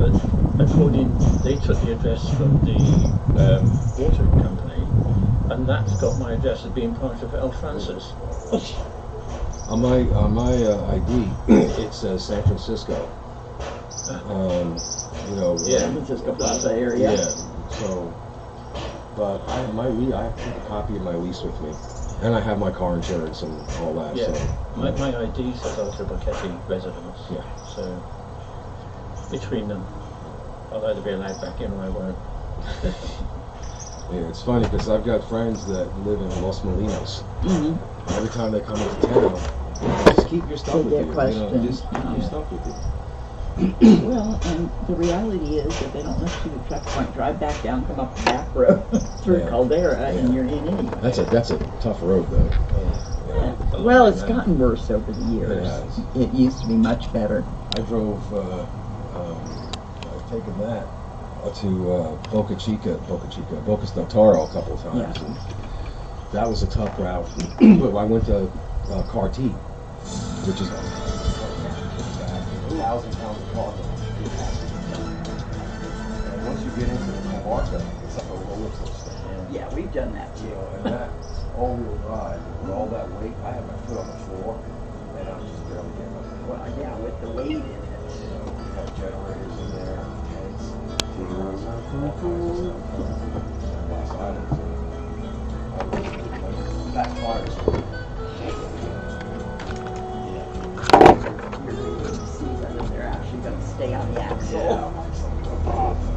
but they took the address from the water company, and that's got my address as being part of El Francis. On my ID, it says San Francisco. San Francisco Plaza area. Yeah. So, but I have a copy of my lease with me, and I have my car insurance and all that. Yeah. So My ID says Alta Boquete residence. Yeah. So between them, I'll either be allowed back in or I won't. Yeah, it's funny because I've got friends that live in Los Molinos. Mm-hmm. Every time they come into town, just keep your stuff with you. Just keep your stuff with you. Well, and the reality is that they don't let you to checkpoint, drive back down, come up the back road through Caldera, and you're in anyway. That's a tough road though. Well, it's gotten worse over the years. It used to be much better. I drove. I've taken that to Boca del Toro a couple of times. Yeah. And that was a tough route. But I went to Carti, which is 1,000 pounds of cargo. And once you get into the Camarca, it's like a roller coaster. Yeah, we've done that too. And that's all-wheel drive. With all that weight, I have my foot on the floor, and I'm just barely getting up. Well, yeah, with the weight in it. We have generators in there, tanks, heaters, all kinds of stuff. Back tires. They're actually going to stay on the axle. Yeah.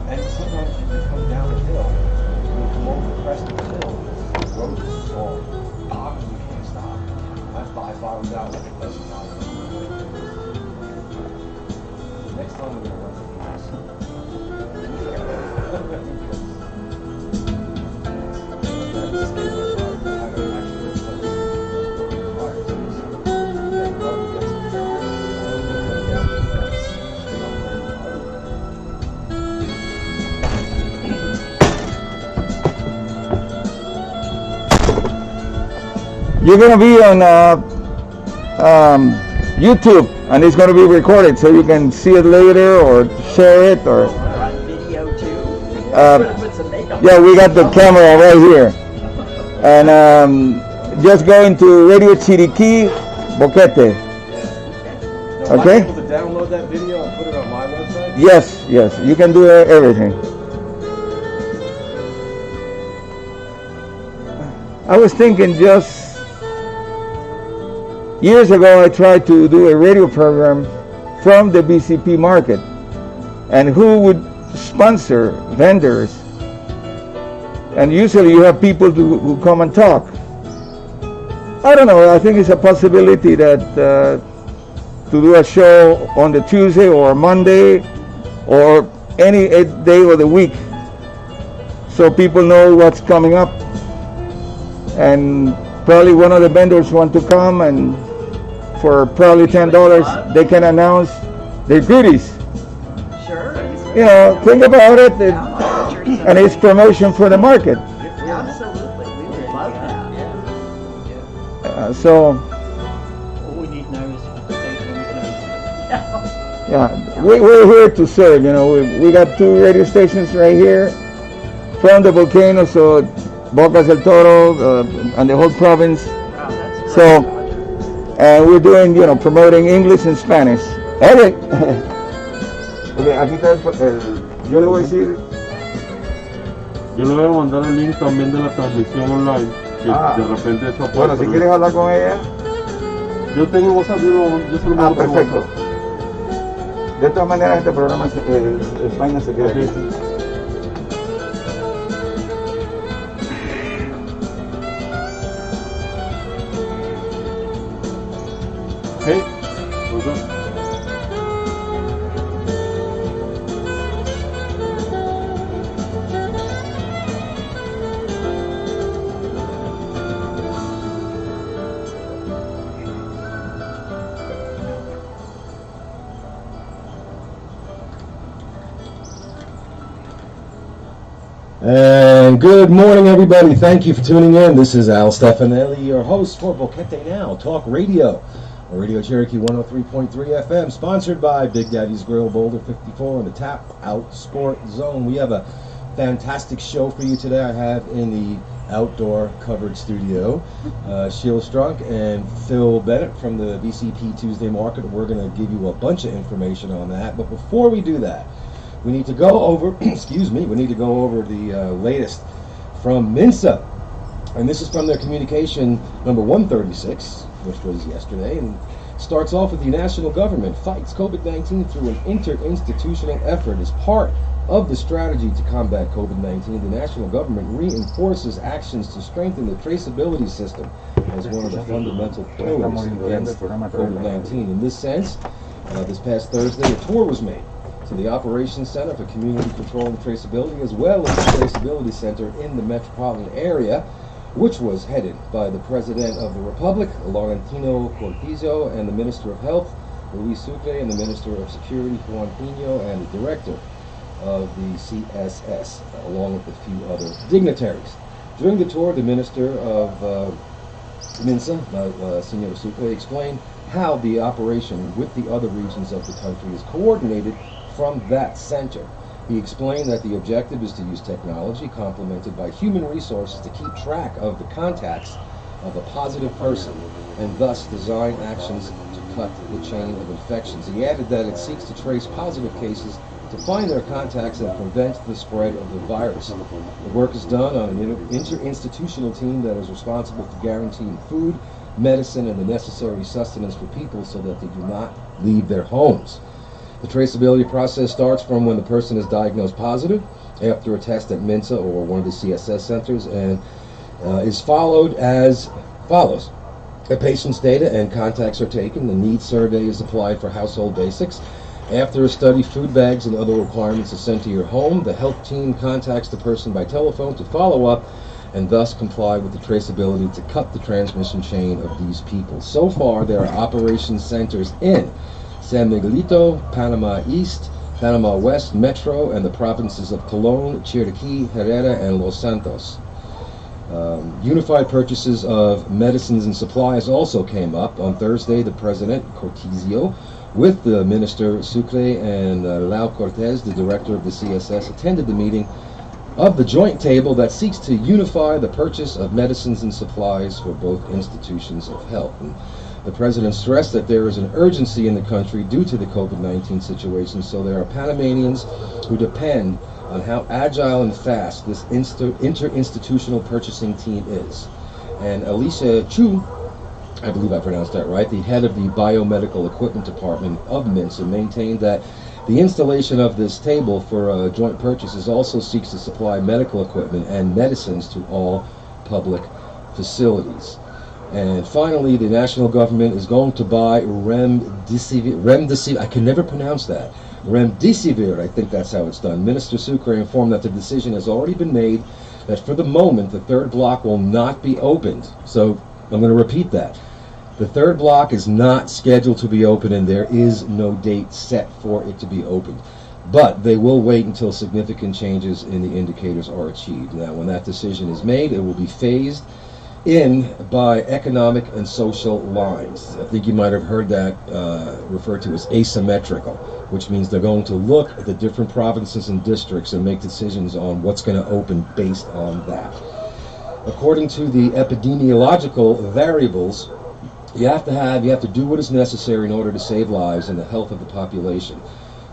And sometimes you can come down the hill, when you come over the crest of the hill, the road is so hot you can't stop. I bottomed out like $1,000. Next time we're going to run for gas. You're going to be on YouTube, and it's going to be recorded, so you can see it later or share it. Or On video too. yeah, we got the camera right here, and just go into Radio Chiriquí Boquete. Okay. Am I able to download that video and put it on my website? Yes, you can do everything. I was thinking just years ago, I tried to do a radio program from the BCP market, and who would sponsor vendors, and usually you have people who come and talk. I don't know, I think it's a possibility that to do a show on the Tuesday or Monday or any day of the week, so people know what's coming up, and probably one of the vendors want to come, and for probably $10 they can announce their goodies. Sure. Think about it, and it's promotion for the market. Absolutely, we would love that. So All we need now is the station. yeah, we're here to serve. We got 2 radio stations right here from the volcano, so Bocas del Toro and the whole province. Wow, that's So, great. and we're doing, promoting English and Spanish. Okay. Okay, aquí está yo le voy a decir. Yo le voy a mandar el link también de la transmisión online, que de repente eso puede. Bueno, si quieres hablar con ella. Yo tengo WhatsApp, yo se lo mando por Perfecto. WhatsApp. De todas maneras, este programa, España se queda aquí. Hey, what's up? And good morning, everybody. Thank you for tuning in. This is Al Stefanelli, your host for Boquete Now, Talk Radio, Radio Cherokee 103.3 FM, sponsored by Big Daddy's Grill, Boulder 54 in the Tap Out Sport Zone. We have a fantastic show for you today. I have in the outdoor covered studio Sheila Strunk and Phil Bennett from the BCP Tuesday Market. We're going to give you a bunch of information on that. But before we do that, we need to go over, the latest from Mensa. And this is from their communication number 136, which was yesterday, and starts off with the national government fights COVID-19 through an interinstitutional effort as part of the strategy to combat COVID-19. The national government reinforces actions to strengthen the traceability system as one of the fundamental pillars against COVID-19. In this sense, this past Thursday, a tour was made to the Operations Center for Community Control and Traceability, as well as the Traceability Center in the metropolitan area, which was headed by the President of the Republic, Laurentino Cortizo, and the Minister of Health, Luis Sucre, and the Minister of Security, Juan Pino, and the Director of the CSS, along with a few other dignitaries. During the tour, the Minister of MINSA, Senor Sucre, explained how the operation with the other regions of the country is coordinated from that center. He explained that the objective is to use technology complemented by human resources to keep track of the contacts of a positive person and thus design actions to cut the chain of infections. He added that it seeks to trace positive cases to find their contacts and prevent the spread of the virus. The work is done on an interinstitutional team that is responsible for guaranteeing food, medicine, and the necessary sustenance for people so that they do not leave their homes. The traceability process starts from when the person is diagnosed positive after a test at MINSA or one of the CSS centers, and is followed as follows. The patient's data and contacts are taken. The needs survey is applied for household basics. After a study, food bags and other requirements are sent to your home. The health team contacts the person by telephone to follow up and thus comply with the traceability to cut the transmission chain of these people. So far, there are operations centers in San Miguelito, Panama East, Panama West Metro, and the provinces of Colón, Chiriquí, Herrera, and Los Santos. Unified purchases of medicines and supplies also came up. On Thursday, the President, Cortizio, with the Minister Sucre and Lau Cortez, the Director of the CSS, attended the meeting of the joint table that seeks to unify the purchase of medicines and supplies for both institutions of health. And the President stressed that there is an urgency in the country due to the COVID-19 situation, so there are Panamanians who depend on how agile and fast this interinstitutional purchasing team is. And Alicia Chu, I believe I pronounced that right, the head of the Biomedical Equipment Department of MINSA, maintained that the installation of this table for joint purchases also seeks to supply medical equipment and medicines to all public facilities. And finally, the national government is going to buy remdesivir, I can never pronounce that. Remdesivir, I think that's how it's done. Minister Sucre informed that the decision has already been made that for the moment the third block will not be opened. So I'm going to repeat that. The third block is not scheduled to be opened, and there is no date set for it to be opened. But they will wait until significant changes in the indicators are achieved. Now, when that decision is made, it will be phased in by economic and social lines. I think you might have heard that referred to as asymmetrical, which means they're going to look at the different provinces and districts and make decisions on what's going to open based on that. According to the epidemiological variables, you have to do what is necessary in order to save lives and the health of the population.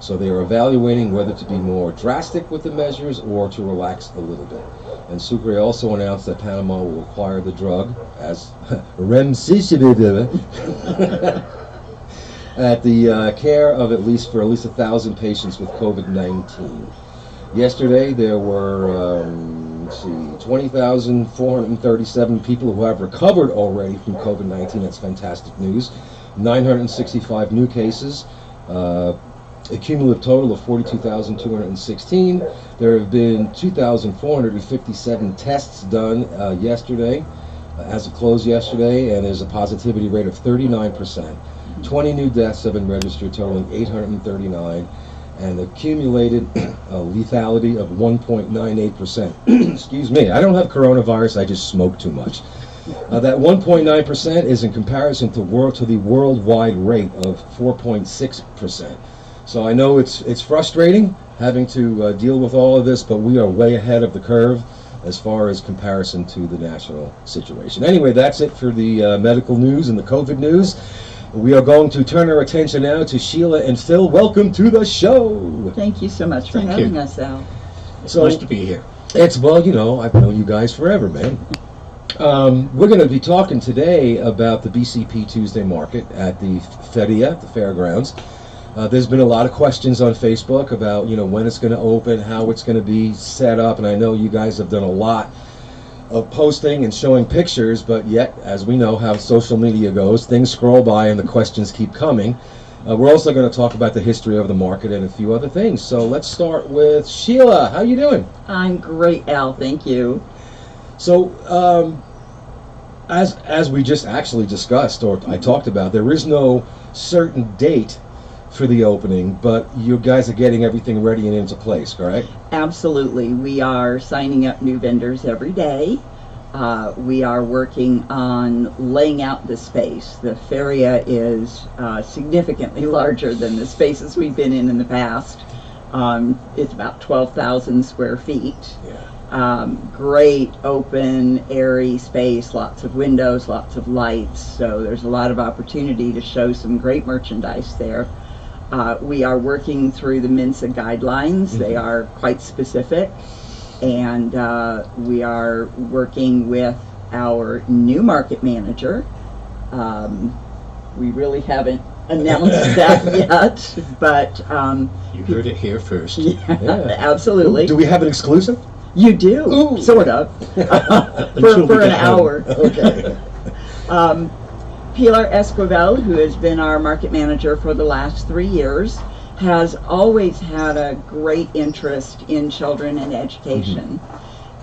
So they are evaluating whether to be more drastic with the measures or to relax a little bit. And Sucre also announced that Panama will acquire the drug as remdesivir at the care of at least 1,000 patients with COVID-19. Yesterday there were 20,437 people who have recovered already from COVID-19. That's fantastic news. 965 new cases. A cumulative total of 42,216. There have been 2,457 tests done yesterday, as of close yesterday, and there's a positivity rate of 39%. 20 new deaths have been registered, totaling 839, and accumulated lethality of 1.98%. Excuse me, I don't have coronavirus, I just smoke too much. That 1.9% is in comparison to the worldwide rate of 4.6%. So I know it's frustrating having to deal with all of this, but we are way ahead of the curve as far as comparison to the national situation. Anyway, that's it for the medical news and the COVID news. We are going to turn our attention now to Sheila and Phil. Welcome to the show. Thank you so much for Thank having you. us, Al. It's So- nice to be here. It's, well, you know, I've known you guys forever, man. We're going to be talking today about the BCP Tuesday market at the Feria, the fairgrounds. There's been a lot of questions on Facebook about, you know, when it's going to open, how it's going to be set up, and I know you guys have done a lot of posting and showing pictures, but yet, as we know how social media goes, things scroll by and the questions keep coming. We're also going to talk about the history of the market and a few other things. So let's start with Sheila. How you doing? I'm great, Al. Thank you. So, as we just actually discussed, or I talked about, there is no certain date for the opening, but you guys are getting everything ready and into place, correct? Absolutely. We are signing up new vendors every day. We are working on laying out the space. The Feria is significantly larger than the spaces we've been in the past. It's about 12,000 square feet. Yeah. Great open, airy space, lots of windows, lots of lights. So there's a lot of opportunity to show some great merchandise there. We are working through the MNSA guidelines. They are quite specific. And we are working with our new market manager. We really haven't announced that yet, but You heard it here first. yeah, absolutely. Do we have an exclusive? You do, Ooh. sort of, Until we for an get home. hour. Okay. Pilar Esquivel, who has been our market manager for the last 3 years, has always had a great interest in children and education.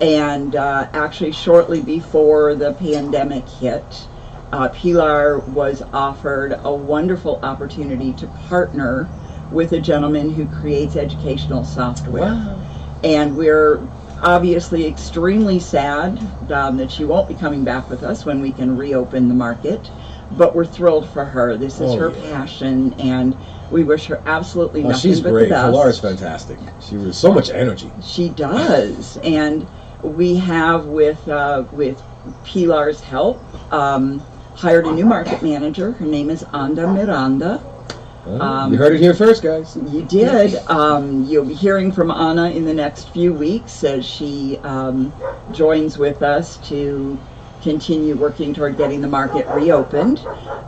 And actually shortly before the pandemic hit, Pilar was offered a wonderful opportunity to partner with a gentleman who creates educational software. Wow. And we're obviously extremely sad that she won't be coming back with us when we can reopen the market, but we're thrilled for her. This is her passion, and we wish her absolutely nothing She's but great. the best. Pilar's fantastic. She was so much energy. She does, and we have, with Pilar's help, hired a new market manager. Her name is Anda Miranda. You heard it here first, guys. You did. You'll be hearing from Anna in the next few weeks as she joins with us to continue working toward getting the market reopened.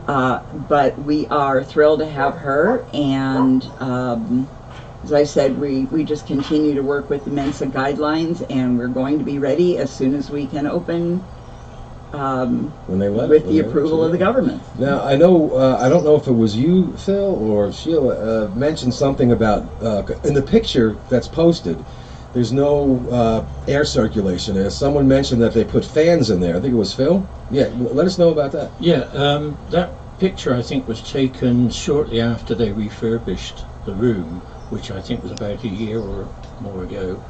But we are thrilled to have her, and as I said, we just continue to work with the MNSA guidelines, and we're going to be ready as soon as we can open When they let with it, the approval of the government. Now, I know, I don't know if it was you, Phil, or Sheila, mentioned something about, in the picture that's posted, there's no air circulation. Someone mentioned that they put fans in there. I think it was Phil. Yeah, let us know about that. Yeah, that picture I think was taken shortly after they refurbished the room, which I think was about a year or more ago.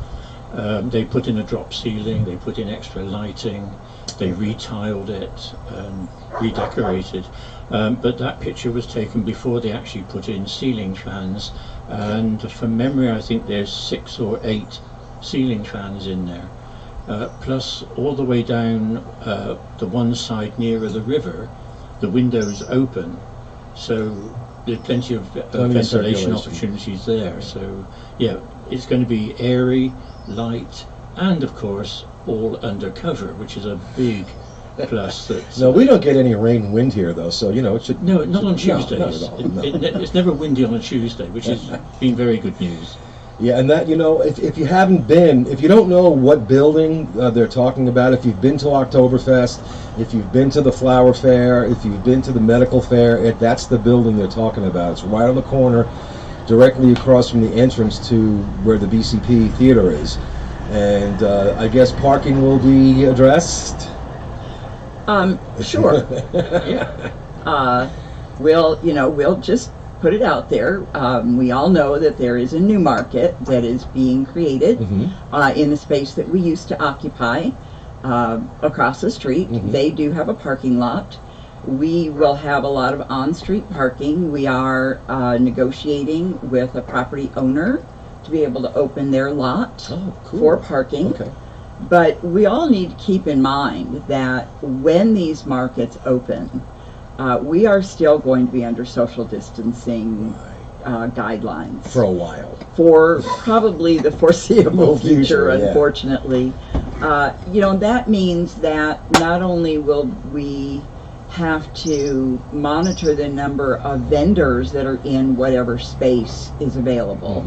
They put in a drop ceiling, they put in extra lighting, they retiled it and redecorated. But that picture was taken before they actually put in ceiling fans, and from memory I think there's 6 or 8 ceiling fans in there. Plus all the way down the one side nearer the river, the windows open, so there's plenty of ventilation circulation. opportunities there. So yeah, it's going to be airy, light, and of course all undercover, which is a big plus. No, we don't get any rain and wind here, though, so, you know, it should... No, not on No, Tuesdays. not at all, no. It's never windy on a Tuesday, which has been very good news. Yeah, and that, you know, if you haven't been, if you don't know what building they're talking about, if you've been to Oktoberfest, if you've been to the Flower Fair, if you've been to the Medical Fair, that's the building they're talking about. It's right on the corner, directly across from the entrance to where the BCP Theater is. And I guess parking will be addressed? Sure. We'll just put it out there. We all know that there is a new market that is being created in the space that we used to occupy. across the street. They do have a parking lot. We will have a lot of on-street parking. We are negotiating with a property owner to be able to open their lot for parking. Okay. But we all need to keep in mind that when these markets open, we are still going to be under social distancing guidelines. For a while. For probably the foreseeable future, yeah. Unfortunately. That means that not only will we have to monitor the number of vendors that are in whatever space is available,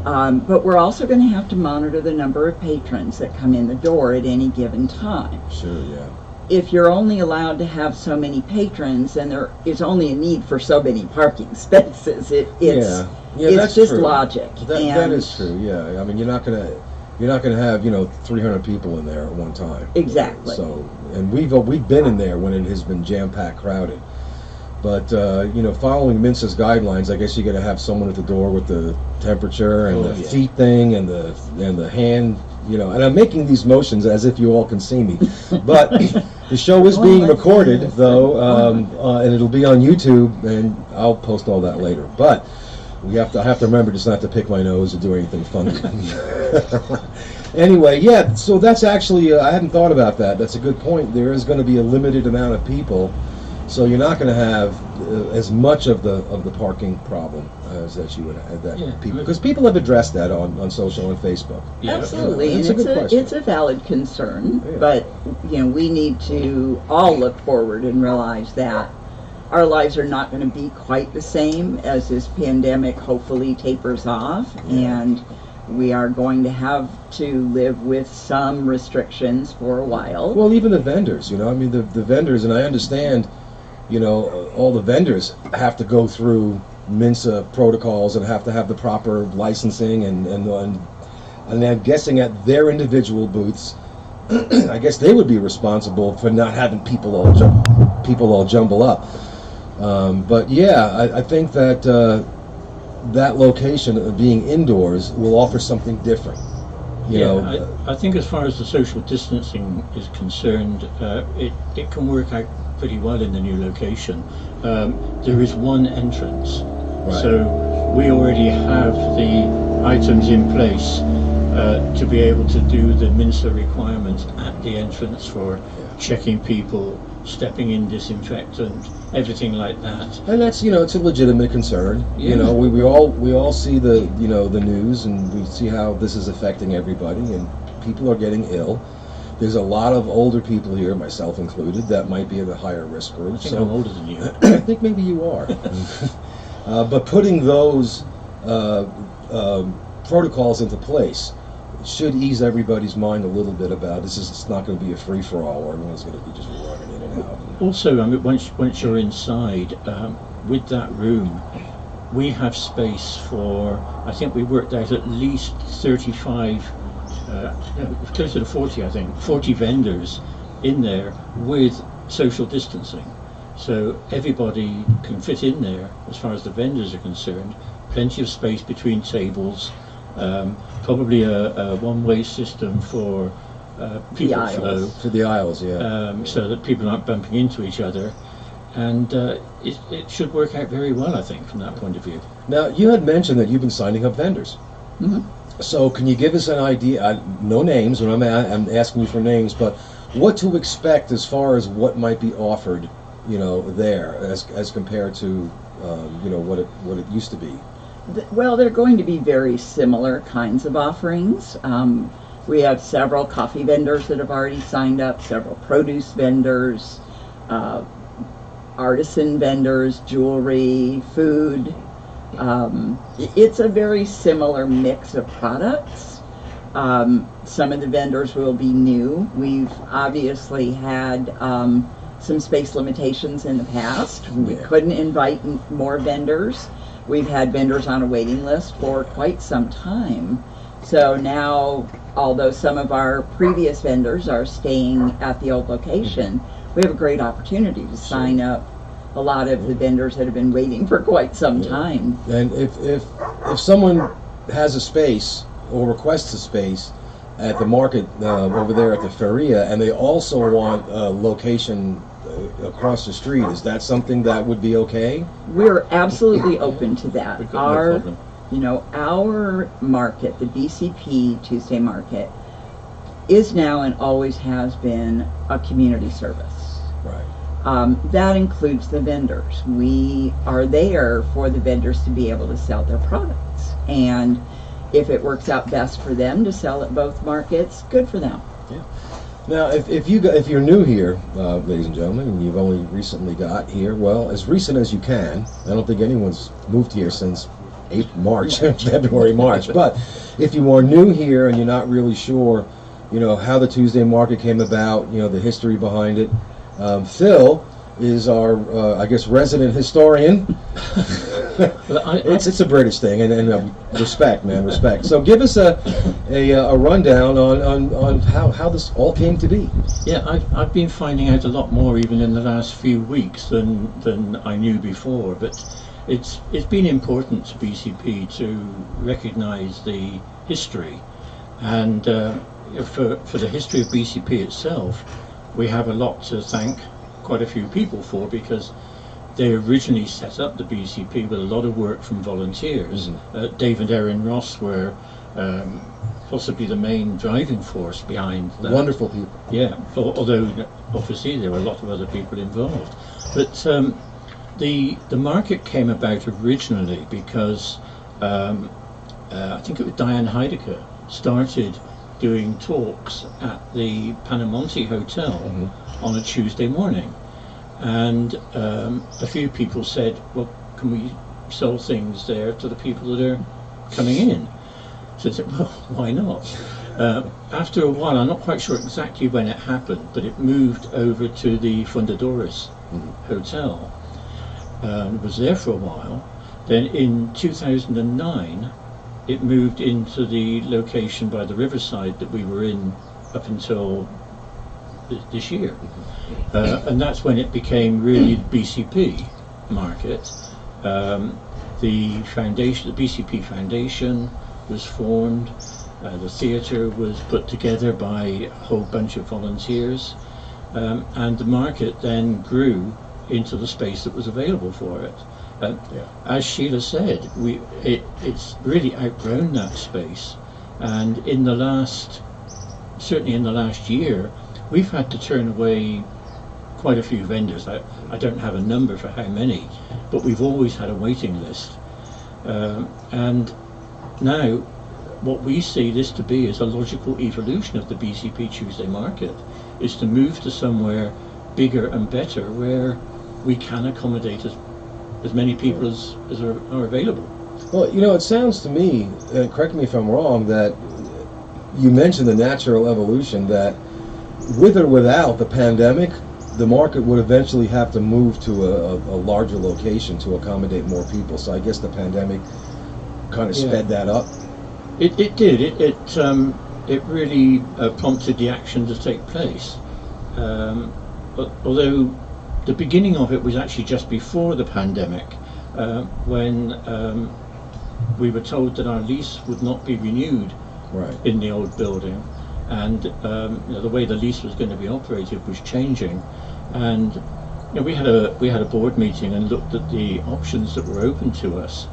but we're also going to have to monitor the number of patrons that come in the door at any given time. Sure, yeah. If you're only allowed to have so many patrons, then there is only a need for so many parking spaces. It's that's just true. logic. That is true. Yeah, I mean, you're not gonna have 300 people in there at one time. Exactly. So, and we've been in there when it has been jam-packed, crowded. But following Mince's guidelines, I guess you got to have someone at the door with the temperature and feet thing and the hand. And I'm making these motions as if you all can see me, but the show is being recorded, though, and it'll be on YouTube, and I'll post all that later. But I have to remember just not to pick my nose or do anything funny. Anyway, yeah. So that's actually I hadn't thought about that. That's a good point. There is going to be a limited amount of people, so you're not going to have as much of the parking problem as that you would have people, because people have addressed that on social and Facebook. Yeah, absolutely, and it's a valid concern. Yeah. But we need to all look forward and realize that our lives are not going to be quite the same as this pandemic hopefully tapers off, and we are going to have to live with some restrictions for a while. Well, even the vendors, I mean, the vendors, and I understand, all the vendors have to go through Mensa protocols and have to have the proper licensing, and I'm guessing at their individual booths, I guess they would be responsible for not having people all jumble up. But yeah, I think that that location being indoors will offer something different. I think as far as the social distancing is concerned, it can work out pretty well in the new location. There is one entrance, so we already have the items in place to be able to do the Minster requirements at the entrance for checking people, stepping in disinfectant, everything like that. And that's it's a legitimate concern. We all see the the news, and we see how this is affecting everybody, and people are getting ill. There's a lot of older people here, myself included, that might be in the higher risk group. I think I'm older than you. I think maybe you are. But putting those protocols into place should ease everybody's mind a little bit about it's not going to be a free-for-all where everyone's going to be just running in and out. Also, I mean, once you're inside, with that room, we have space for, I think we worked out at least 35, closer to 40, I think, 40 vendors in there with social distancing. So everybody can fit in there as far as the vendors are concerned. Plenty of space between tables. Probably a one-way system for people flow. For the aisles, so that people aren't bumping into each other. And it should work out very well, I think, from that point of view. Now, you had mentioned that you've been signing up vendors. So can you give us an idea, no names, when I'm asking you for names, but what to expect as far as what might be offered, there as compared to, what it used to be? Well, they're going to be very similar kinds of offerings. We have several coffee vendors that have already signed up, several produce vendors, artisan vendors, jewelry, food. It's a very similar mix of products. Some of the vendors will be new. We've obviously had some space limitations in the past. We couldn't invite more vendors. We've had vendors on a waiting list for quite some time. So now, although some of our previous vendors are staying at the old location, we have a great opportunity to sign up a lot of the vendors that have been waiting for quite some time. And if someone has a space or requests a space, at the market over there at the Feria, and they also want a location across the street. Is that something that would be okay? We're absolutely open to that. We've got no problem. Our market, the BCP Tuesday Market, is now and always has been a community service. Right. That includes the vendors. We are there for the vendors to be able to sell their products. And if it works out best for them to sell at both markets, good for them. Yeah. Now, if you're new here, ladies and gentlemen, and you've only recently got here, well, as recent as you can. I don't think anyone's moved here since March, February, March. But if you are new here and you're not really sure, how the Tuesday Market came about, the history behind it, Phil is our, resident historian. It's a British thing, and respect, man, respect. So give us a rundown on how this all came to be. Yeah, I've been finding out a lot more even in the last few weeks than I knew before, but it's been important to BCP to recognise the history, and for the history of BCP itself, we have a lot to thank quite a few people for, because they originally set up the BCP with a lot of work from volunteers. Dave and Erin Ross were possibly the main driving force behind that. Wonderful people. Yeah, although obviously there were a lot of other people involved. But the market came about originally because I think it was Diane Heidecker started doing talks at the Panamonti Hotel on a Tuesday morning. And a few people said, well, can we sell things there to the people that are coming in? So I said, well, why not? After a while, I'm not quite sure exactly when it happened, but it moved over to the Fundadores Hotel. It was there for a while. Then in 2009, it moved into the location by the riverside that we were in up until this year. And that's when it became really the BCP market. The foundation, the BCP Foundation, was formed. The theatre was put together by a whole bunch of volunteers, and the market then grew into the space that was available for it. As Sheila said, it's really outgrown that space, and certainly in the last year, we've had to turn away quite a few vendors. I don't have a number for how many, but we've always had a waiting list. And now what we see this to be is a logical evolution of the BCP Tuesday Market, is to move to somewhere bigger and better where we can accommodate as many people as are available. Well, it sounds to me, correct me if I'm wrong, that you mentioned the natural evolution, that with or without the pandemic, the market would eventually have to move to a larger location to accommodate more people. So I guess the pandemic kind of sped that up. It did. It really prompted the action to take place. Although the beginning of it was actually just before the pandemic, when we were told that our lease would not be renewed in the old building, and the way the lease was going to be operated was changing, and we had a board meeting and looked at the options that were open to us,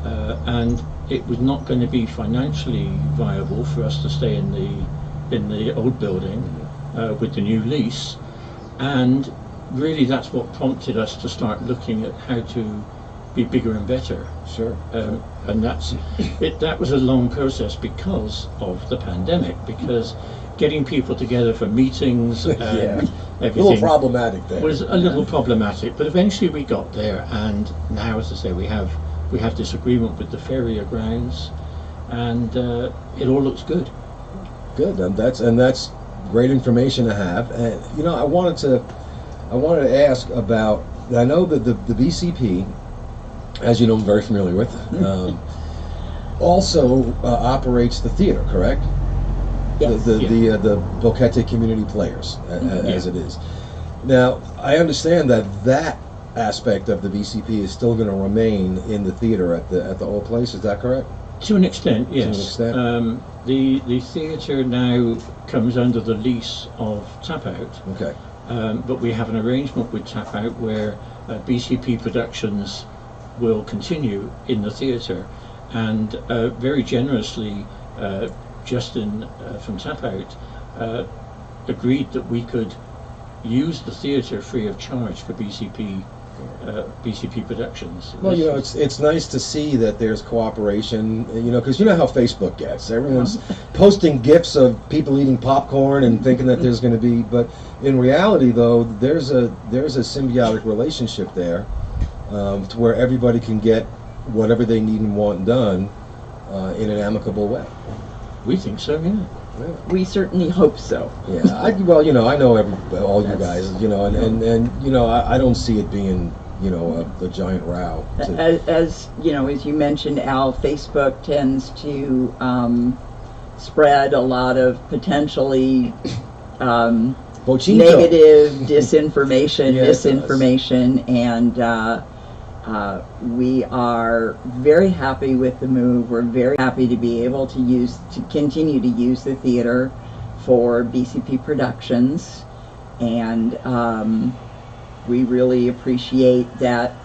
and it was not going to be financially viable for us to stay in the old building with the new lease, and really that's what prompted us to start looking at how to be bigger and better. Sure. And that was a long process because of the pandemic, because getting people together for meetings and everything a little problematic there. Was a little problematic, but eventually we got there, and now, as I say, we have this agreement with the Feria grounds, and it all looks good. Good, and that's great information to have. And I wanted to ask about. I know that the BCP, as you know, I'm very familiar with, also operates the theater, correct? Yes. The Boquete Community Players, as it is. Now, I understand that aspect of the BCP is still going to remain in the theater at the old place. Is that correct? To an extent, yes. To an extent. The theatre now comes under the lease of Tap Out, Okay. but we have an arrangement with Tap Out where BCP Productions will continue in the theatre, and very generously Justin from Tap Out agreed that we could use the theatre free of charge for BCP Productions. Well, you know, it's nice to see that there's cooperation, you know, because you know how Facebook gets. Everyone's posting GIFs of people eating popcorn and thinking that there's going to be, but in reality, though, there's a symbiotic relationship there, to where everybody can get whatever they need and want done in an amicable way. We think so, yeah. Yeah. We certainly hope so. Yeah, well, you know, I know all you guys, you know, and you know, I don't see it being, you know, a giant row. As you know, as you mentioned, Al, Facebook tends to spread a lot of potentially negative disinformation, Yeah, misinformation, and we are very happy with the move. We're very happy to be able to continue to use the theater for BCP Productions, and we really appreciate that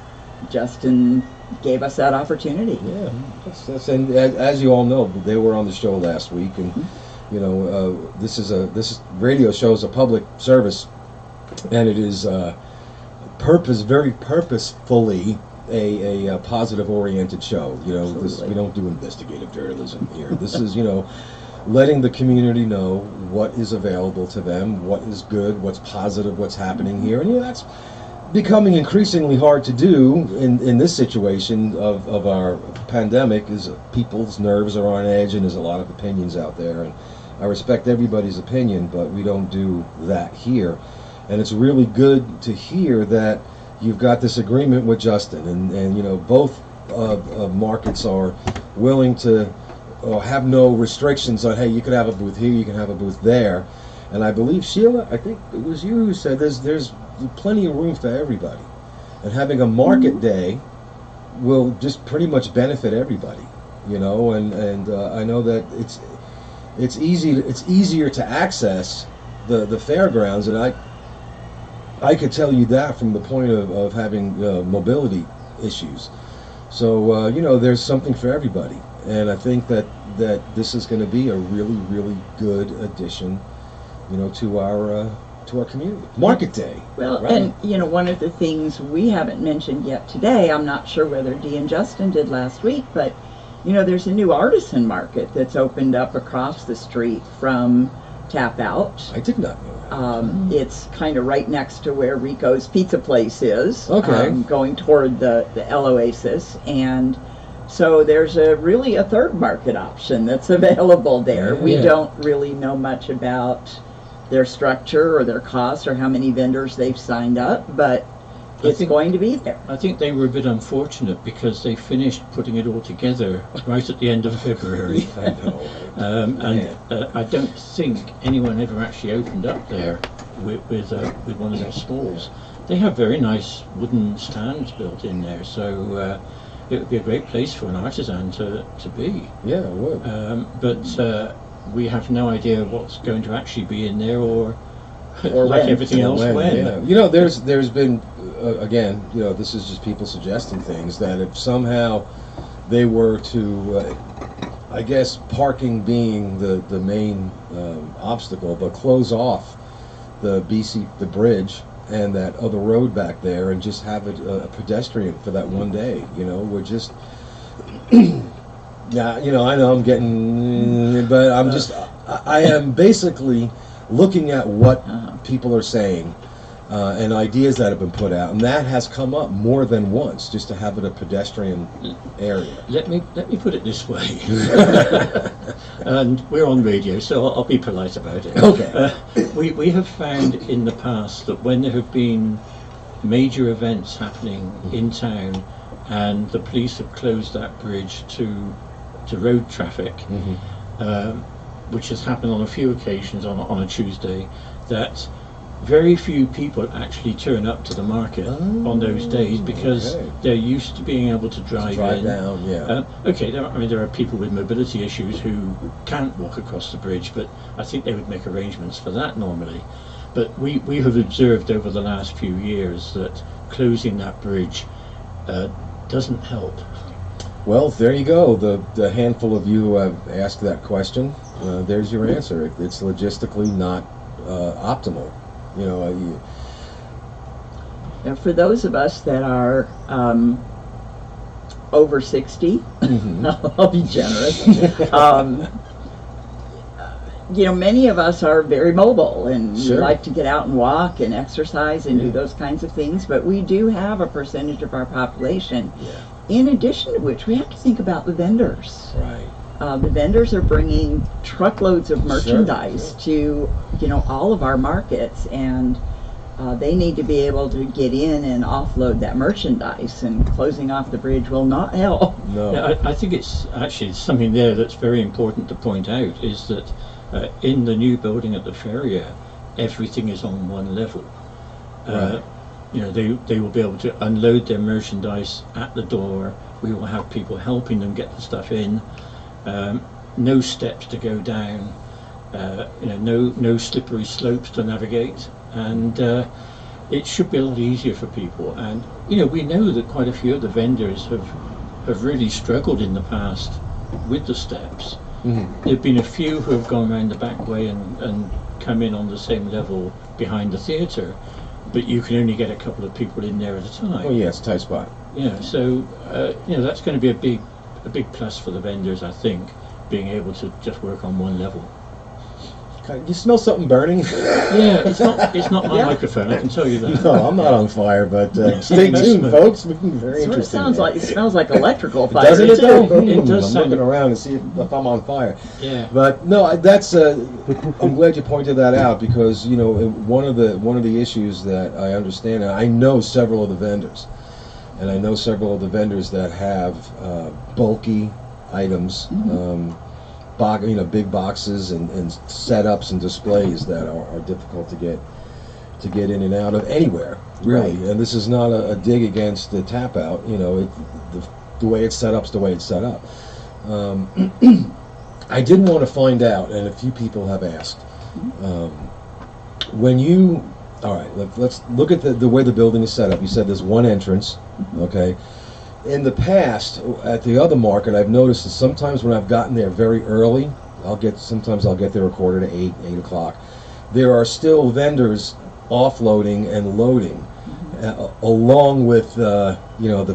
Justin gave us that opportunity. Yeah, and as you all know, they were on the show last week, and you know, this radio show is a public service, and it is very purposefully a positive-oriented show. You know, we don't do investigative journalism here. This is, you know, letting the community know what is available to them, what is good, what's positive, what's happening here, and you know, that's becoming increasingly hard to do in this situation of our pandemic. Is people's nerves are on edge, and there's a lot of opinions out there, and I respect everybody's opinion, but we don't do that here. And it's really good to hear that you've got this agreement with Justin, and you know, both markets are willing to have no restrictions on, hey, you could have a booth here, you can have a booth there. And I believe, Sheila, I think it was you who said there's plenty of room for everybody, and having a market day will just pretty much benefit everybody, you know. And I know that it's easier to access the fairgrounds, and I could tell you that from the point of having mobility issues. So you know, there's something for everybody, and I think that this is going to be a really, really good addition, you know, to our community. Market Day. Well, right? And you know, one of the things we haven't mentioned yet today, I'm not sure whether Dee and Justin did last week, but you know, there's a new artisan market that's opened up across the street from Tap Out. I did not know that. It's kind of right next to where Rico's Pizza Place is. Okay. Going toward the El Oasis, and so there's really a third market option that's available there. We don't really know much about their structure or their costs or how many vendors they've signed up, but it's going to be there. I think they were a bit unfortunate because they finished putting it all together right at the end of February. I know. And I don't think anyone ever actually opened up there with one of their stalls. They have very nice wooden stands built in there, so it would be a great place for an artisan to be. Yeah, it would. But we have no idea what's going to actually be in there, or Or like when. everything else, when. Yeah. You know, there's been again, you know, this is just people suggesting things, that if somehow they were to, I guess parking being the main obstacle, but close off the bridge and that other road back there, and just have it a pedestrian for that one day. You know, we're just. Yeah, you know, I know I'm getting, but I'm just, I am basically looking at what people are saying and ideas that have been put out, and that has come up more than once, just to have it a pedestrian area. Let me put it this way, and we're on radio, so I'll be polite about it. Okay. We have found in the past that when there have been major events happening in town, and the police have closed that bridge to road traffic, which has happened on a few occasions on a Tuesday, that very few people actually turn up to the market on those days because okay. they're used to being able to drive in. down, yeah. Okay, there are people with mobility issues who can't walk across the bridge, but I think they would make arrangements for that normally. But we have observed over the last few years that closing that bridge doesn't help. Well, there you go. The handful of you who have asked that question, there's your answer. It's logistically not optimal. You know, Now, for those of us that are over 60, I'll be generous. You know, many of us are very mobile and we Sure. like to get out and walk and exercise and do those kinds of things, but we do have a percentage of our population. In addition to which, we have to think about the vendors. right. The vendors are bringing truckloads of merchandise to, you know, all of our markets, and they need to be able to get in and offload that merchandise, and closing off the bridge will not help. No. Yeah, I think it's actually something there that's very important to point out is that in the new building at the Ferrier, everything is on one level. Right. You know, they will be able to unload their merchandise at the door. We will have people helping them get the stuff in. No steps to go down. You know, no slippery slopes to navigate, and it should be a lot easier for people. And you know, we know that quite a few of the vendors have really struggled in the past with the steps. There've been a few who have gone around the back way and come in on the same level behind the theatre, but you can only get a couple of people in there at a time. Oh yeah, it's a tight spot. Yeah, so you know, that's going to be a big plus for the vendors, I think, being able to just work on one level. You smell something burning? Yeah, it's not my microphone, I can tell you that. No, I'm not on fire, but stay tuned, folks. We're very Sort of interesting. it smells like electrical fire. Doesn't it though? It does I'm sound- looking around to see if I'm on fire. Yeah. But no, that's. I'm glad you pointed that out because you know one of the issues that I understand, and I know several of the vendors, and I know several of the vendors that have bulky items, big boxes and setups and displays that are difficult to get in and out of anywhere, really. Right. And this is not a dig against the tap out. You know, the way it's set up's the way it's set up. I did want to find out, and a few people have asked, when you, all right, let's look at the way the building is set up. You said there's one entrance, okay? In the past, at the other market, I've noticed that sometimes when I've gotten there very early, sometimes I'll get there a quarter to 8 o'clock. There are still vendors offloading and loading, along with the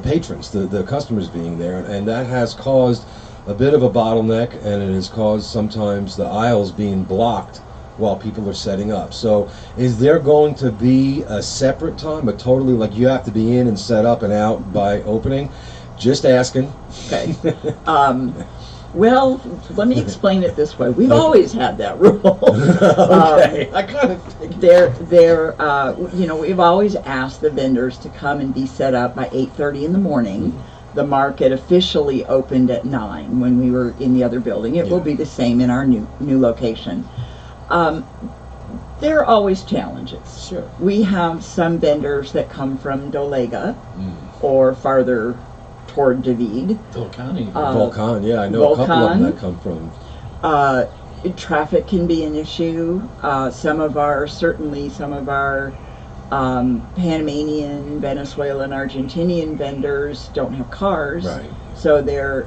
patrons, the customers being there, and that has caused a bit of a bottleneck, and it has caused sometimes the aisles being blocked while people are setting up. So is there going to be a separate time, but totally like you have to be in and set up and out by opening? Just asking. Okay. Well, let me explain it this way. We've always had that rule. Okay. I kind of think we've always asked the vendors to come and be set up by 8:30 in the morning. The market officially opened at 9 when we were in the other building. It will be the same in our new location. There are always challenges. Sure. We have some vendors that come from Dolega or farther toward David. Volcanic. Volcan, yeah, I know a couple of them that come from. Traffic can be an issue. Some of our Panamanian, Venezuelan, Argentinian vendors don't have cars, Right. so they're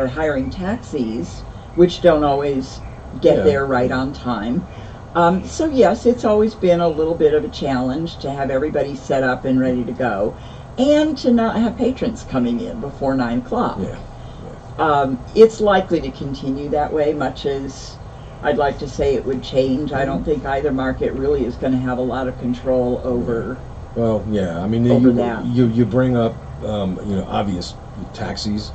hiring taxis, which don't always get there right on time. So yes, it's always been a little bit of a challenge to have everybody set up and ready to go, and to not have patrons coming in before 9 o'clock. Yeah. It's likely to continue that way, much as I'd like to say it would change. I don't think either market really is going to have a lot of control over. Well, yeah, I mean, Over that. you bring up, obvious taxis.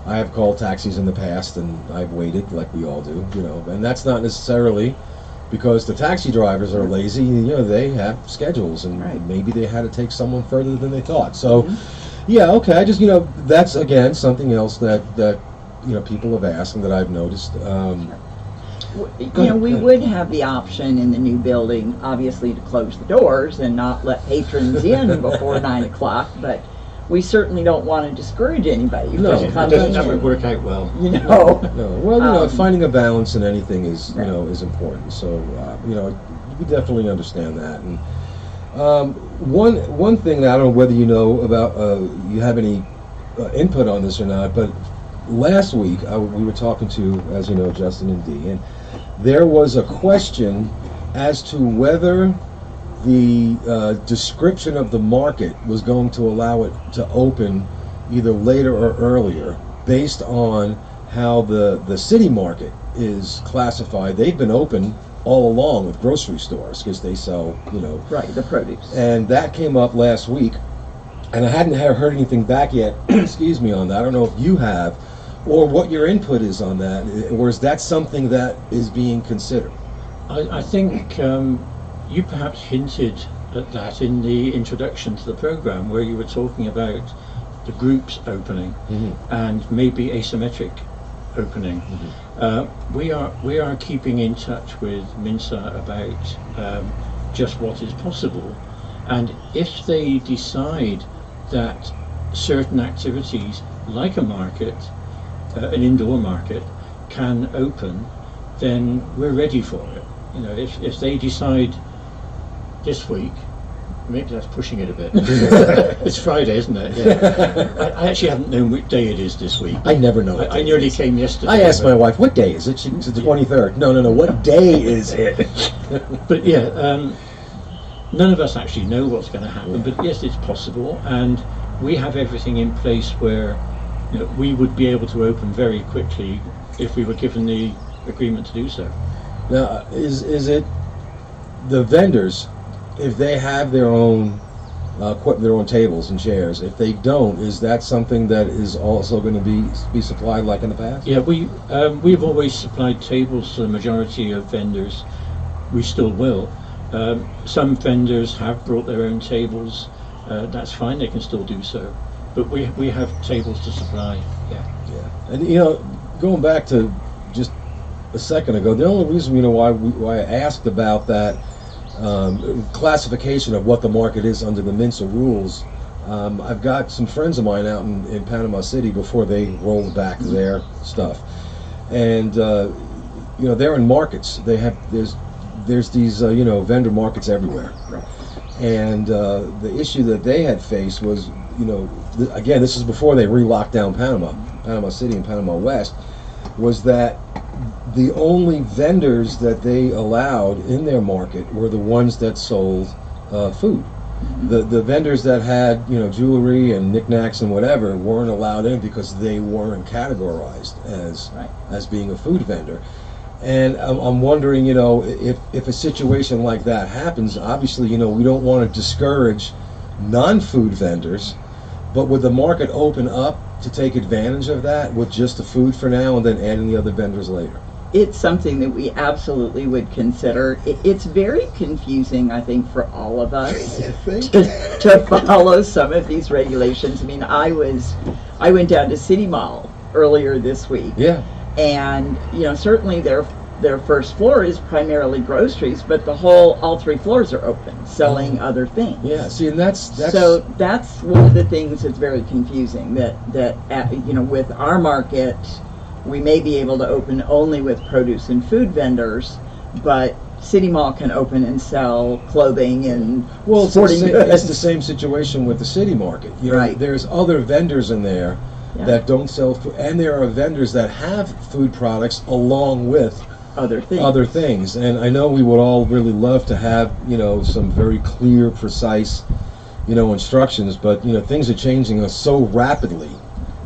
I have called taxis in the past, and I've waited like we all do, and that's not necessarily because the taxi drivers are lazy. They have schedules, and Right. maybe they had to take someone further than they thought. So, yeah, okay. I just, that's again something else that people have asked and that I've noticed. We would have the option in the new building, obviously, to close the doors and not let patrons in before 9 o'clock, but we certainly don't want to discourage anybody. No, from it coming That would in, work out well. No, well, Um, finding a balance in anything is, Right. is important. So, we definitely understand that. And one thing that I don't know whether you know about, you have any input on this or not, but last week we were talking to, as you know, Justin and Dee, and there was a question as to whether the description of the market was going to allow it to open either later or earlier based on how the city market is classified. They've been open all along with grocery stores because they sell, right, the produce. and that came up last week, and I hadn't heard anything back yet, excuse me, on that. I don't know if you have, or what your input is on that, or is that something that is being considered? I think you perhaps hinted at that in the introduction to the program, where you were talking about the groups opening and maybe asymmetric opening. We are keeping in touch with Minsa about just what is possible, and if they decide that certain activities, like a market, an indoor market, can open, then we're ready for it. If they decide this week, maybe that's pushing it a bit. It's Friday, isn't it? Yeah. I actually haven't known which day it is this week. I never know. I nearly came yesterday. I asked my wife, what day is it? She said the 23rd. No, what day is it? But yeah, none of us actually know what's going to happen, but yes, it's possible, and we have everything in place where we would be able to open very quickly if we were given the agreement to do so. Now, is it the vendors, if they have their own equipment, their own tables and chairs, if they don't, is that something that is also going to be supplied like in the past? Yeah, we've always supplied tables to the majority of vendors. We still will. Some vendors have brought their own tables. That's fine, they can still do so. But we have tables to supply. Yeah. And going back to just a second ago, the only reason why I asked about that classification of what the market is under the Minsa rules, I've got some friends of mine out in Panama City before they rolled back their stuff, and they're in markets. There's these vendor markets everywhere, and the issue that they had faced was again, this is before they re-locked down Panama City and Panama West, was that the only vendors that they allowed in their market were the ones that sold food. The vendors that had jewelry and knickknacks and whatever weren't allowed in because they weren't categorized as being a food vendor. And I'm wondering, if a situation like that happens, obviously, we don't want to discourage non-food vendors, but would the market open up to take advantage of that with just the food for now and then adding the other vendors later? It's something that we absolutely would consider. It's very confusing, I think, for all of us to follow some of these regulations. I mean, I went down to City Mall earlier this week. Yeah. And certainly their first floor is primarily groceries, but all three floors are open, selling other things. Yeah. See, and that's so that's one of the things that's very confusing. That with our market, we may be able to open only with produce and food vendors, but City Mall can open and sell clothing and sporting goods. It's the same situation with the city market. Right. There's other vendors in there that don't sell food, and there are vendors that have food products along with other things. And I know we would all really love to have some very clear, precise instructions, but things are changing so rapidly.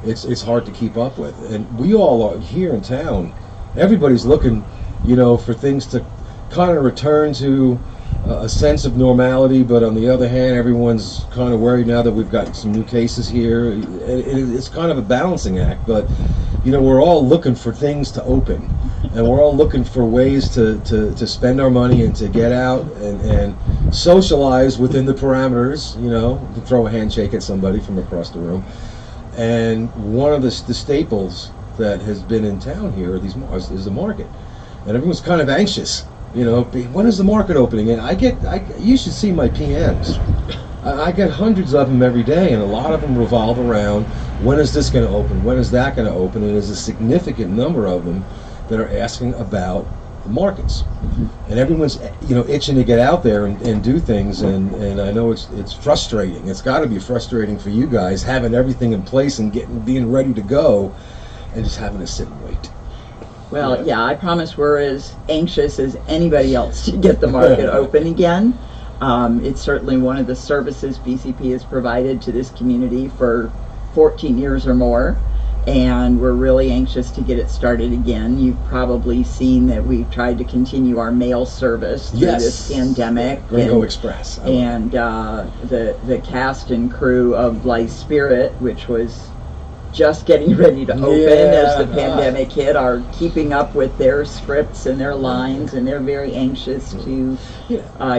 It's hard to keep up with, and we all are here in town. Everybody's looking, for things to kind of return to a sense of normality. But on the other hand, everyone's kind of worried now that we've got some new cases here. It's kind of a balancing act. But we're all looking for things to open, and we're all looking for ways to spend our money and to get out and socialize within the parameters. You can throw a handshake at somebody from across the room. And one of the staples that has been in town here is the market. and everyone's kind of anxious. You know, when is the market opening? And you should see my PMs. I get hundreds of them every day, and a lot of them revolve around when is this going to open? When is that going to open? And there's a significant number of them that are asking about the markets. And everyone's, you know, itching to get out there and do things. And I know it's frustrating. It's got to be frustrating for you guys having everything in place and being ready to go, and just having to sit and wait. Well, yeah, I promise we're as anxious as anybody else to get the market open again. It's certainly one of the services BCP has provided to this community for 14 years or more, and we're really anxious to get it started again. You've probably seen that we've tried to continue our mail service through this pandemic. Gringo Express. And the cast and crew of Blythe Spirit, which was just getting ready to open as the pandemic hit, are keeping up with their scripts and their lines, and they're very anxious to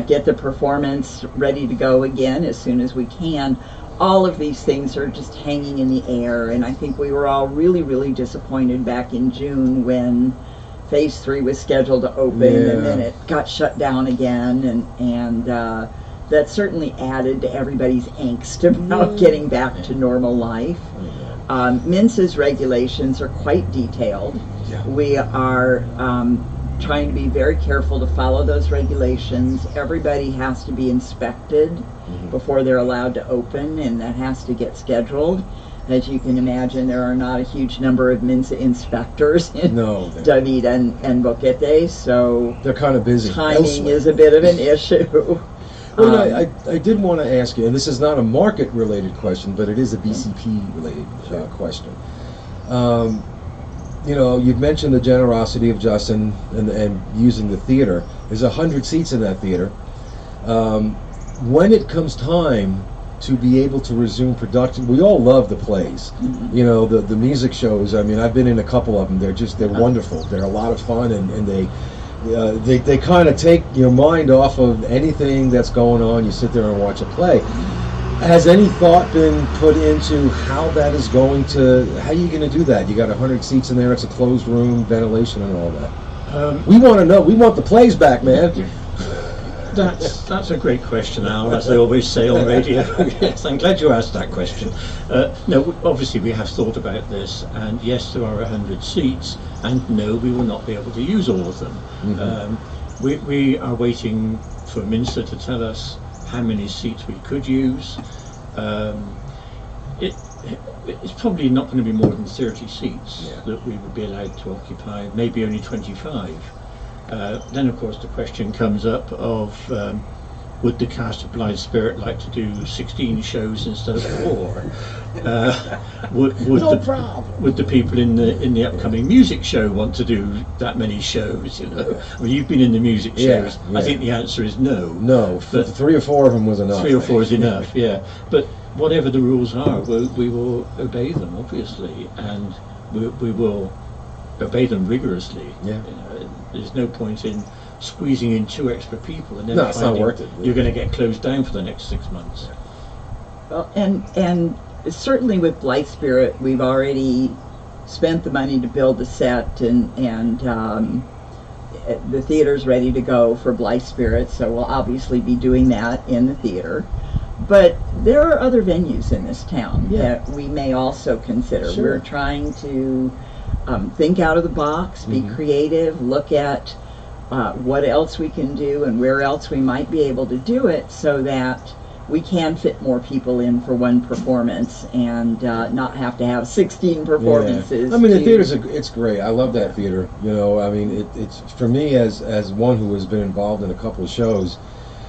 get the performance ready to go again as soon as we can. All of these things are just hanging in the air, and I think we were all really, really disappointed back in June when Phase 3 was scheduled to open, and then it got shut down again, and that certainly added to everybody's angst about getting back to normal life. MNCE's regulations are quite detailed. We are trying to be very careful to follow those regulations. Everybody has to be inspected before they're allowed to open, and that has to get scheduled. As you can imagine, there are not a huge number of MNCE inspectors in David and Boquete, so they're kind of busy. Timing is a bit of an issue. Well, I did want to ask you, and this is not a market-related question, but it is a BCP-related question. You know, you've mentioned the generosity of Justin and using the theater. There's 100 seats in that theater. When it comes time to be able to resume production, we all love the plays. You know, the music shows. I mean, I've been in a couple of them. They're wonderful. They're a lot of fun, and they kind of take your mind off of anything that's going on. You sit there and watch a play. Has any thought been put into how that is going to, how are you going to do that? You got 100 seats in there, it's a closed room, ventilation and all that. We want to know, we want the plays back, man. That's a great question, Al, as they always say on radio. Yes, I'm glad you asked that question. No, obviously we have thought about this, and yes, there are 100 seats, and no, we will not be able to use all of them. We are waiting for MNCE to tell us how many seats we could use. It's probably not going to be more than 30 seats that we would be allowed to occupy, maybe only 25. Then of course the question comes up of would the cast of Blythe Spirit like to do 16 shows instead of 4? Would the people in the upcoming music show want to do that many shows? You know, I mean, you've been in the music shows. I think the answer is no. No, but 3 or 4 of them was enough. 3 or 4 is enough. Yeah, but whatever the rules are, we will obey them, obviously, and we will obey them rigorously. You know, there's no point in squeezing in 2 extra people and then it's not worth it. You're going to get closed down for the next 6 months. Well, and certainly with Blythe Spirit, we've already spent the money to build the set, and the theater's ready to go for Blythe Spirit, so we'll obviously be doing that in the theater. But there are other venues in this town that we may also consider. We're trying to think out of the box, be creative, look at what else we can do and where else we might be able to do it, so that we can fit more people in for one performance and not have to have 16 performances. I mean, the theater's it's great. I love that theater. You know, I mean, it's for me as one who has been involved in a couple of shows,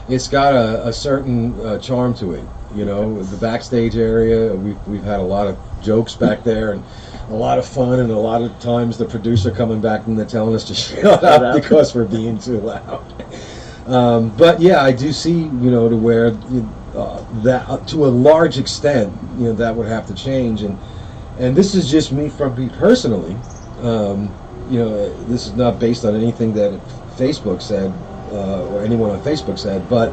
it's got a certain charm to it. You know, the backstage area, we've had a lot of jokes back there and a lot of fun, and a lot of times the producer coming back and they're telling us to shut up because we're being too loud. But yeah, I do see, you know, to where that to a large extent, you know, that would have to change, and this is just me personally. You know, this is not based on anything that Facebook said or anyone on Facebook said, but